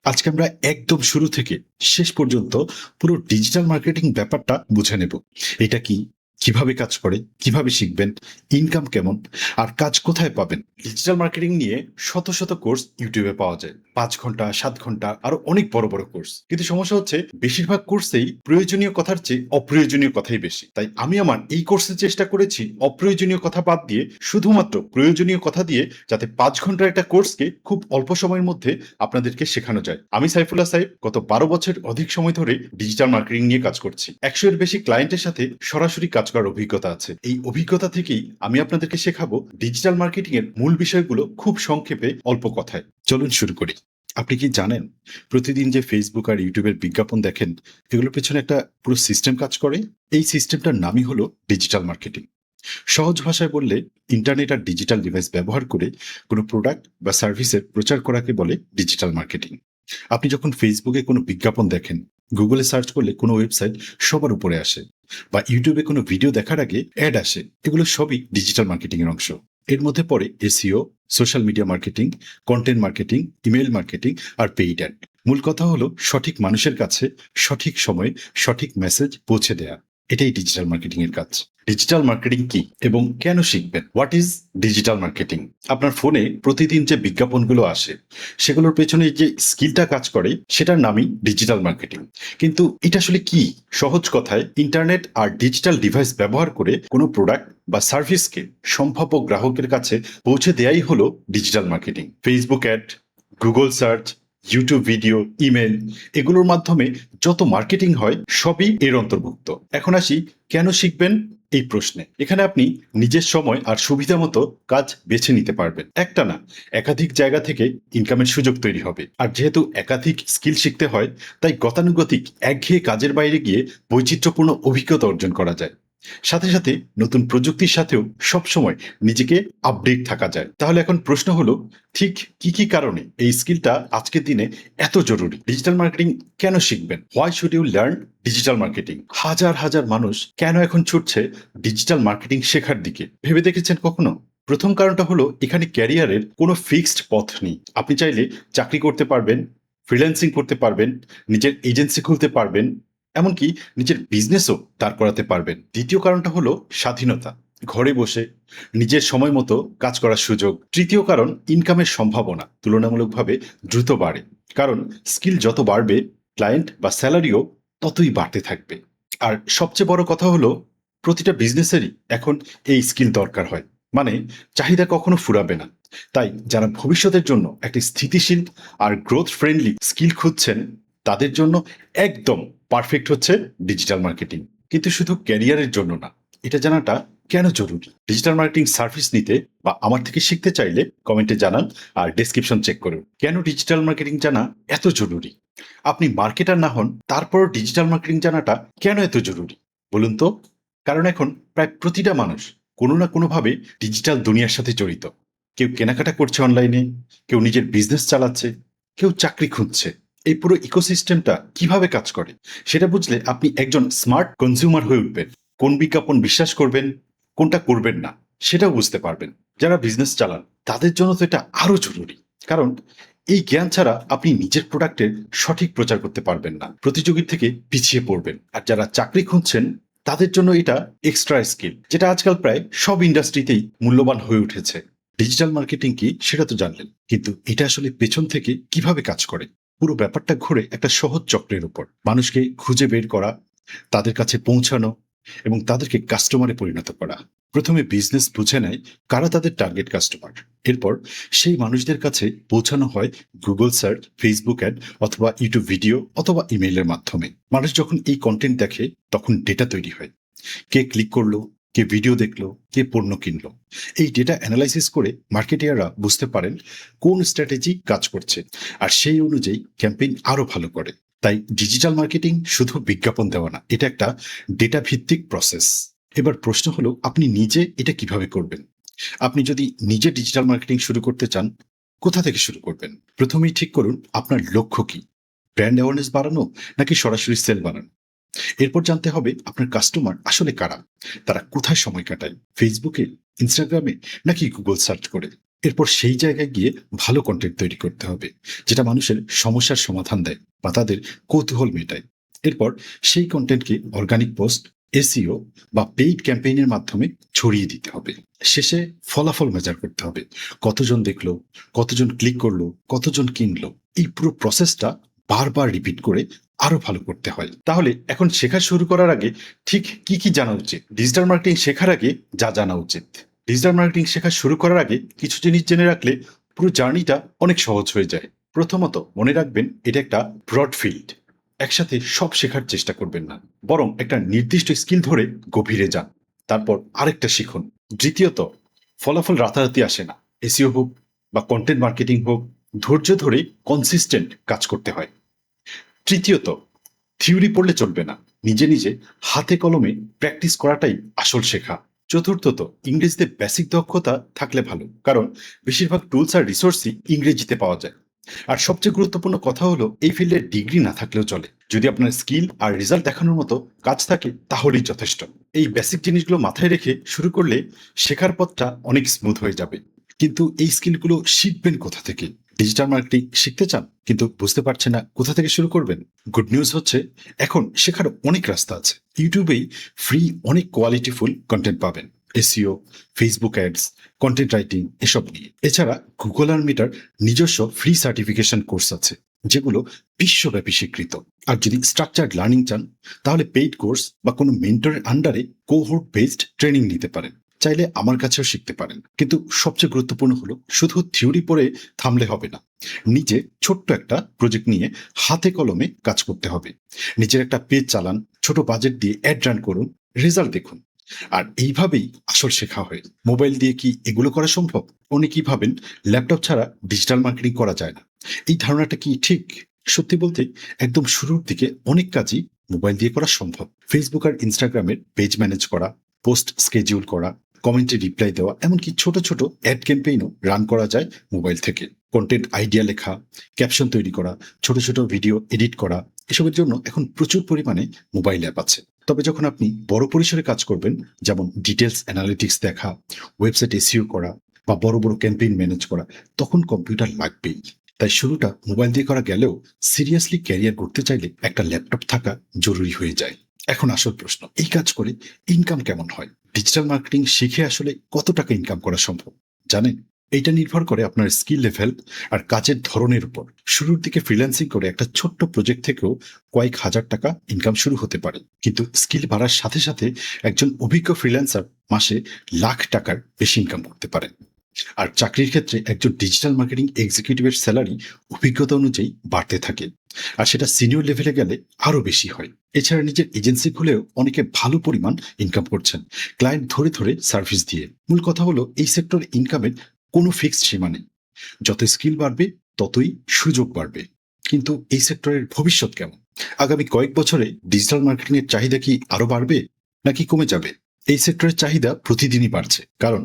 আজকে আমরা একদম শুরু থেকে শেষ পর্যন্ত পুরো ডিজিটাল মার্কেটিং ব্যাপারটা বুঝে নেব। এটা কি, কিভাবে কাজ করে, কিভাবে শিখবেন, ইনকাম কেমন, আর কাজ কোথায় পাবেন। ডিজিটাল মার্কেটিং নিয়ে শত শত কোর্স ইউটিউবে পাওয়া যায়, 5 ঘন্টা 7 ঘন্টা আরো অনেক বড় বড় কোর্স। কিন্তু সমস্যা হচ্ছে বেশিরভাগ কোর্সেই প্রয়োজনীয় কথার চেয়ে অপ্রয়োজনীয় কথাই বেশি। তাই আমি আমার এই কোর্সে চেষ্টা করেছি অপ্রয়োজনীয় কথা বাদ দিয়ে শুধুমাত্র প্রয়োজনীয় কথা দিয়ে, যাতে 5 ঘন্টার একটা কোর্সকে খুব অল্প সময়ের মধ্যে আপনাদেরকে শেখানো যায়। আমি সাইফুল্লাহ সাহেব গত 12 বছর অধিক সময় ধরে ডিজিটাল মার্কেটিং নিয়ে কাজ করছি। 100-এর বেশি ক্লায়েন্টের সাথে সরাসরি কাজ করার অভিজ্ঞতা আছে। এই অভিজ্ঞতা থেকেই আমি আপনাদেরকে শেখাবো ডিজিটাল মার্কেটিং এর মূল বিষয়গুলো খুব সংক্ষেপে অল্প কথায়। চলুন শুরু করি। আপনি কি জানেন প্রতিদিন যে ফেসবুক আর ইউটিউবের বিজ্ঞাপন দেখেন, এগুলোর পেছনে একটা পুরো সিস্টেম কাজ করে? এই সিস্টেমটার নামই হলো ডিজিটাল মার্কেটিং। সহজ ভাষায় বললে, ইন্টারনেট আর ডিজিটাল ডিভাইস ব্যবহার করে কোনো প্রোডাক্ট বা সার্ভিসের প্রচার করাকে বলে ডিজিটাল মার্কেটিং। আপনি যখন ফেসবুকে কোনো বিজ্ঞাপন দেখেন, গুগলে সার্চ করলে কোনো ওয়েবসাইট সবার উপরে আসে, বা ইউটিউবে কোনো ভিডিও দেখার আগে অ্যাড আসে, এগুলো সবই ডিজিটাল মার্কেটিং এর অংশ। এর মধ্যে পড়ে SEO, social media marketing, content marketing, email marketing আর পেইড অ্যাড। মূল কথা হলো সঠিক মানুষের কাছে সঠিক সময়ে সঠিক মেসেজ পৌঁছে দেয়া। এটাই ডিজিটাল মার্কেটিং এর কাজ। ডিজিটাল মার্কেটিং কি এবং কেন শিখবেন? What is digital marketing? আপনার ফোনে প্রতিদিন যে বিজ্ঞাপনগুলো আসে, সেগুলোর পেছনে যে স্কিলটা কাজ করে, সেটার নামই ডিজিটাল মার্কেটিং। কিন্তু এটা আসলে কি? সহজ কথায়, ইন্টারনেট আর ডিজিটাল ডিভাইস ব্যবহার করে কোনো প্রোডাক্ট বা সার্ভিসকে সম্ভাব্য গ্রাহকের কাছে পৌঁছে দেয়াই হলো digital marketing. Facebook ad, Google search, YouTube video, email, এগুলোর মাধ্যমে যত মার্কেটিং হয় সবই এর অন্তর্ভুক্ত। এখন আসি কেন শিখবেন এই প্রশ্নে। এখানে আপনি নিজের সময় আর সুবিধা মতো কাজ বেছে নিতে পারবেন। একটা না, একাধিক জায়গা থেকে ইনকামের সুযোগ তৈরি হবে। আর যেহেতু একাধিক স্কিল শিখতে হয়, তাই গতানুগতিক একঘেয়ে কাজের বাইরে গিয়ে বৈচিত্র্যপূর্ণ অভিজ্ঞতা অর্জন করা যায়। সাথে সাথে নতুন প্রযুক্তির সাথেও সবসময় নিজেকে আপডেট থাকা যায়। তাহলে এখন প্রশ্ন হলো, ঠিক কি কি কারণে এই স্কিলটা আজকের দিনে এত জরুরি? ডিজিটাল মার্কেটিং কেন শিখবেন? Why should you learn digital marketing? হাজার হাজার মানুষ কেন এখন ছুটছে ডিজিটাল মার্কেটিং শেখার দিকে? ভেবে দেখেছেন কখনো? প্রথম কারণটা হলো, এখানে ক্যারিয়ারের কোনো ফিক্সড পথ নেই। আপনি চাইলে চাকরি করতে পারবেন, ফ্রিল্যান্সিং করতে পারবেন, নিজের এজেন্সি খুলতে পারবেন, এমনকি নিজের বিজনেসও দাঁড় করাতে পারবেন। দ্বিতীয় কারণটা হলো স্বাধীনতা। ঘরে বসে নিজের সময় মতো কাজ করার সুযোগ। তৃতীয় কারণ, ইনকামের সম্ভাবনা তুলনামূলকভাবে দ্রুত বাড়ে। কারণ স্কিল যত বাড়বে, ক্লায়েন্ট বা স্যালারিও ততই বাড়তে থাকবে। আর সবচেয়ে বড় কথা হলো, প্রতিটা বিজনেসেরই এখন এই স্কিল দরকার হয়। মানে চাহিদা কখনো ফুরাবে না। তাই যারা ভবিষ্যতের জন্য একটি স্থিতিশীল আর গ্রোথ ফ্রেন্ডলি স্কিল খুঁজছেন, তাদের জন্য একদম পারফেক্ট হচ্ছে ডিজিটাল মার্কেটিং। কিন্তু শুধু ক্যারিয়ারের জন্য না, এটা জানাটা কেন জরুরি? ডিজিটাল মার্কেটিং সার্ভিস নিতে বা আমার থেকে শিখতে চাইলে কমেন্টে জানান, আর ডেসক্রিপশন চেক করুন। কেন ডিজিটাল মার্কেটিং জানা এত জরুরি? আপনি মার্কেটার না হন, তারপরও ডিজিটাল মার্কেটিং জানাটা কেন এত জরুরি বলুন তো? কারণ এখন প্রায় প্রতিটা মানুষ কোনো না কোনোভাবে ডিজিটাল দুনিয়ার সাথে জড়িত। কেউ কেনাকাটা করছে অনলাইনে, কেউ নিজের বিজনেস চালাচ্ছে, কেউ চাকরি খুঁজছে। এই পুরো ইকোসিস্টেমটা কিভাবে কাজ করে সেটা বুঝলে আপনি একজন স্মার্ট কনজিউমার হয়ে উঠবেন। কোন বিজ্ঞাপন বিশ্বাস করবেন, কোনটা করবেন না, সেটাও বুঝতে পারবেন। যারা বিজনেস চালান তাদের জন্য তো এটা আরো জরুরি। কারণ এই জ্ঞান ছাড়া আপনি নিজের প্রোডাক্টের সঠিক প্রচার করতে পারবেন না, প্রতিযোগীর থেকে পিছিয়ে পড়বেন। আর যারা চাকরি খুঁজছেন, তাদের জন্য এটা এক্সট্রা স্কিল, যেটা আজকাল প্রায় সব ইন্ডাস্ট্রিতেই মূল্যবান হয়ে উঠেছে। ডিজিটাল মার্কেটিং কি সেটা তো জানলেন, কিন্তু এটা আসলে পেছন থেকে কিভাবে কাজ করে? পুরো ব্যাপারটা ঘুরে একটা সহজ চক্রের উপর। মানুষকে খুঁজে বের করা, তাদের কাছে পৌঁছানো এবং তাদেরকে কাস্টমারে পরিণত করা। প্রথমে বিজনেস বুঝে নেয় কারা তাদের টার্গেট কাস্টমার। এরপর সেই মানুষদের কাছে পৌঁছানো হয় গুগল সার্চ, ফেসবুক অ্যাড, অথবা ইউটিউব ভিডিও, অথবা ইমেইলের মাধ্যমে। মানুষ যখন এই কন্টেন্ট দেখে, তখন ডেটা তৈরি হয়। কে ক্লিক করলো, কে ভিডিও দেখলো, কে পণ্য কিনলো। এই ডেটা অ্যানালাইসিস করে মার্কেটিয়াররা বুঝতে পারেন কোন স্ট্র্যাটেজি কাজ করছে, আর সেই অনুযায়ী ক্যাম্পেইন আরো ভালো করে। তাই ডিজিটাল মার্কেটিং শুধু বিজ্ঞাপন দেওয়া না, এটা একটা ডেটা ভিত্তিক প্রসেস। এবার প্রশ্ন হলো, আপনি নিজে এটা কিভাবে করবেন? আপনি যদি নিজে ডিজিটাল মার্কেটিং শুরু করতে চান, কোথা থেকে শুরু করবেন? প্রথমেই ঠিক করুন আপনার লক্ষ্য কি। ব্র্যান্ড অ্যাওয়ারনেস বাড়ানো, নাকি সরাসরি সেল বাড়ানো? এরপর জানতে হবে আপনার কাস্টমার আসলে কারা। তারা কোথায় সময় কাটায়, ফেসবুকে, ইনস্টাগ্রামে, নাকি গুগল সার্চ করে? এরপর সেই জায়গায় গিয়ে ভালো কন্টেন্ট তৈরি করতে হবে, যেটা মানুষের সমস্যার সমাধান দেয় বা তাদের কৌতূহল মেটায়। এরপর সেই কন্টেন্টকে অর্গানিক পোস্ট, এসইও বা পেইড ক্যাম্পেইনের মাধ্যমে ছড়িয়ে দিতে হবে। শেষে ফলাফল মেজার করতে হবে, কতজন দেখলো, কতজন ক্লিক করলো, কতজন কিনলো। এই পুরো প্রসেসটা বারবার রিপিট করে আরো ভালো করতে হয়। তাহলে এখন শেখা শুরু করার আগে ঠিক কি কি জানা উচিত? ডিজিটাল মার্কেটিং শেখার আগে যা জানা উচিত। ডিজিটাল মার্কেটিং শেখা শুরু করার আগে কিছু জিনিস জেনে রাখলে পুরো জার্নিটা অনেক সহজ হয়ে যায়। প্রথমত মনে রাখবেন, এটা একটা ব্রড ফিল্ড। একসাথে সব শেখার চেষ্টা করবেন না, বরং একটা নির্দিষ্ট স্কিল ধরে গভীরে যান, তারপর আরেকটা শিখুন। দ্বিতীয়ত, ফলাফল রাতারাতি আসে না। এসইও হোক বা কন্টেন্ট মার্কেটিং হোক, ধৈর্য ধরে কনসিস্টেন্ট কাজ করতে হয়। তৃতীয়ত, থিওরি পড়লে চলবে না, নিজে নিজে হাতে কলমে প্র্যাকটিস করাটাই আসল শেখা। চতুর্থত, ইংরেজিতে বেসিক দক্ষতা থাকলে ভালো, কারণ বেশিরভাগ টুলস আর রিসোর্সই ইংরেজিতে পাওয়া যায়। আর সবচেয়ে গুরুত্বপূর্ণ কথা হলো, এই ফিল্ডে ডিগ্রি না থাকলেও চলে, যদি আপনার স্কিল আর রেজাল্ট দেখানোর মতো কাজ থাকে তাহলেই যথেষ্ট। এই বেসিক জিনিসগুলো মাথায় রেখে শুরু করলে শেখার পথটা অনেক স্মুথ হয়ে যাবে। কিন্তু এই স্কিলগুলো শিখবেন কোথা থেকে? ডিজিটাল মার্কেটিং শিখতে চান কিন্তু বুঝতে পারছেন না কোথা থেকে শুরু করবেন? গুড নিউজ হচ্ছে, এখন শেখার অনেক রাস্তা আছে। ইউটিউবেই ফ্রি অনেক কোয়ালিটিফুল কন্টেন্ট পাবেন, SEO, Facebook ads, content writing এসব নিয়ে। এছাড়া গুগল আর মিটার নিজস্ব ফ্রি সার্টিফিকেশন কোর্স আছে, যেগুলো বিশ্বব্যাপী স্বীকৃত। আর যদি স্ট্রাকচার্ড লার্নিং চান, তাহলে পেইড কোর্স বা কোনো মেন্টরের আন্ডারে কোহোর্ট বেসড ট্রেনিং নিতে পারেন। চাইলে আমার কাছেও শিখতে পারেন। কিন্তু সবচেয়ে গুরুত্বপূর্ণ হলো, শুধু থিওরি পড়ে থামলে হবে না, নিজে ছোট্ট একটা প্রজেক্ট নিয়ে হাতে কলমে কাজ করতে হবে। নিজের একটা পেজ চালান, ছোট বাজেট দিয়ে অ্যাড রান করুন, রেজাল্ট দেখুন। আর এইভাবেই আসল শেখা হয়। মোবাইল দিয়ে কি এগুলো করা সম্ভব? অনেকেই ভাবেন ল্যাপটপ ছাড়া ডিজিটাল মার্কেটিং করা যায় না। এই ধারণাটা কি ঠিক? সত্যি বলতে, একদম শুরুর দিকে অনেক কাজই মোবাইল দিয়ে করা সম্ভব। ফেসবুক আর ইনস্টাগ্রামের পেজ ম্যানেজ করা, পোস্ট স্কেডিউল করা, কমেন্টে রিপ্লাই দেওয়া, এমনকি ছোট ছোট অ্যাড ক্যাম্পেইনও রান করা যায় মোবাইল থেকে। কন্টেন্ট আইডিয়া লেখা, ক্যাপশন তৈরি করা, ছোট ছোট ভিডিও এডিট করা, এসবের জন্য এখন প্রচুর পরিমাণে মোবাইল অ্যাপ আছে। তবে যখন আপনি বড় পরিসরে কাজ করবেন, যেমন ডিটেলস অ্যানালিটিক্স দেখা, ওয়েবসাইট এসইও করা বা বড় বড় ক্যাম্পেইন ম্যানেজ করা, তখন কম্পিউটার লাগবেই। তাই শুরুটা মোবাইল দিয়ে করা গেলেও সিরিয়াসলি ক্যারিয়ার করতে চাইলে একটা ল্যাপটপ থাকা জরুরি হয়ে যায়। এখন আসল প্রশ্ন, এই কাজ করে ইনকাম কেমন হয়? ডিজিটাল মার্কেটিং শিখে আসলে কত টাকা ইনকাম করা সম্ভব জানেন? এইটা নির্ভর করে আপনার স্কিল লেভেল আর কাজের ধরনের উপর। শুরুর দিকে ফ্রিল্যান্সিং করে একটা ছোট্ট প্রজেক্ট থেকেও কয়েক হাজার টাকা ইনকাম শুরু হতে পারে। কিন্তু স্কিল বাড়ার সাথে সাথে একজন অভিজ্ঞ ফ্রিল্যান্সার মাসে লাখ টাকার বেশি ইনকাম করতে পারেন। আর চাকরির ক্ষেত্রে একজন ডিজিটাল মার্কেটিং এক্সিকিউটিভের স্যালারি অভিজ্ঞতা অনুযায়ী বাড়তে থাকে, আর সেটা সিনিয়র লেভেলে গেলে আরো বেশি হয়। এছাড়া নিজের এজেন্সি খুলেও অনেকে ভালো পরিমাণ ইনকাম করছেন, ক্লায়েন্ট ধরে ধরে সার্ভিস দিয়ে। মূল কথা হলো, এই সেক্টর ইনকামের কোনো ফিক্সড সীমা নেই। যত স্কিল বাড়বে ততই সুযোগ বাড়বে। কিন্তু এই সেক্টরের ভবিষ্যৎ কেমন? আগামী কয়েক বছরে ডিজিটাল মার্কেটিং এর চাহিদা কি আরো বাড়বে নাকি কমে যাবে? এই সেক্টরের চাহিদা প্রতিদিনই বাড়ছে, কারণ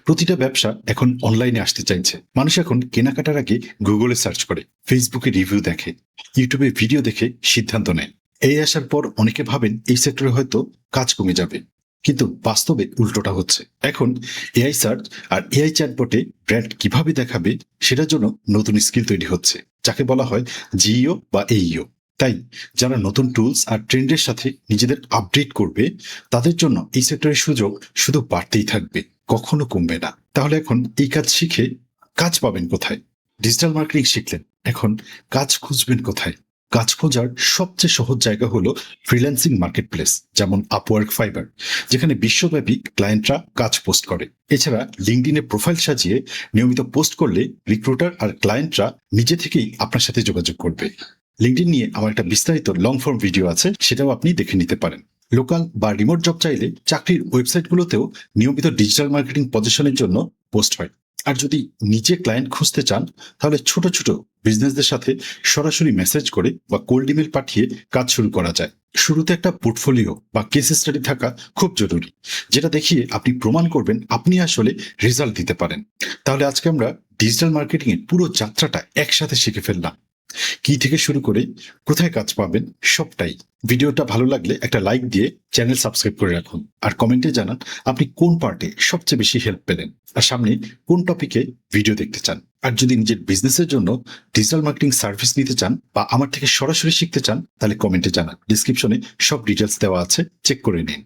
প্রতিটা ব্যবসা এখন অনলাইনে আসতে চাইছে। মানুষ এখন কেনাকাটার আগে গুগলে সার্চ করে, ফেসবুকে রিভিউ দেখে, ইউটিউবে ভিডিও দেখে সিদ্ধান্ত নেয়। এই আসার পর অনেকে ভাবেন এই সেক্টরে হয়তো কাজ কমে যাবে, কিন্তু বাস্তবে উল্টোটা হচ্ছে। এখন এআই সার্চ আর এআই চ্যাটবটে ব্র্যান্ড কিভাবে দেখাবে সেটার জন্য নতুন স্কিল তৈরি হচ্ছে, যাকে বলা হয় জিইও বা এইও। তাই যারা নতুন টুলস আর ট্রেন্ডের সাথে নিজেদের আপডেট করবে, তাদের জন্য এই সেক্টরের সুযোগ শুধু বাড়তেই থাকবে, কখনো কমবে না। তাহলে এখন এই কাজ শিখে কাজ পাবেন কোথায়? ডিজিটাল মার্কেটিং শিখলেন, এখন কাজ খুঁজবেন কোথায়? কাজ খোঁজার সবচেয়ে সহজ জায়গা হলো ফ্রিল্যান্সিং মার্কেটপ্লেস, যেমন আপওয়ার্ক, ফাইবার, যেখানে বিশ্বব্যাপী ক্লায়েন্টরা কাজ পোস্ট করে। এছাড়া লিঙ্কডইনে প্রোফাইল সাজিয়ে নিয়মিত পোস্ট করলে রিক্রুটার আর ক্লায়েন্টরা নিজে থেকেই আপনার সাথে যোগাযোগ করবে। লিঙ্কডইন নিয়ে আমার একটা বিস্তারিত লং ফর্ম ভিডিও আছে, সেটাও আপনি দেখে নিতে পারেন। লোকাল বা রিমোট জব চাইলে চাকরির ওয়েবসাইটগুলোতেও নিয়মিত ডিজিটাল মার্কেটিং পজিশনের জন্য পোস্ট হয়। আর যদি নিজে ক্লায়েন্ট খুঁজতে চান, তাহলে ছোট ছোট বিজনেসদের সাথে সরাসরি মেসেজ করে বা কোল্ড ইমেল পাঠিয়ে কাজ শুরু করা যায়। শুরুতে একটা পোর্টফোলিও বা কেস স্টাডি থাকা খুব জরুরি, যেটা দেখিয়ে আপনি প্রমাণ করবেন আপনি আসলে রেজাল্ট দিতে পারেন। তাহলে আজকে আমরা ডিজিটাল মার্কেটিং এর পুরো যাত্রাটা একসাথে শিখে ফেললাম। কি থেকে শুরু করে কোথায় কাজ পাবেন সবটাই। ভিডিওটা ভালো লাগলে একটা লাইক দিয়ে চ্যানেল সাবস্ক্রাইব করে রাখুন, আর কমেন্টে জানান আপনি কোন পার্টে সবচেয়ে বেশি হেল্প পেলেন, আর সামনে কোন টপিকে ভিডিও দেখতে চান। আর যদি নিজের বিজনেসের জন্য ডিজিটাল মার্কেটিং সার্ভিস নিতে চান বা আমার থেকে সরাসরি শিখতে চান, তাহলে কমেন্টে জানান। ডিসক্রিপশনে সব ডিটেলস দেওয়া আছে, চেক করে নিন।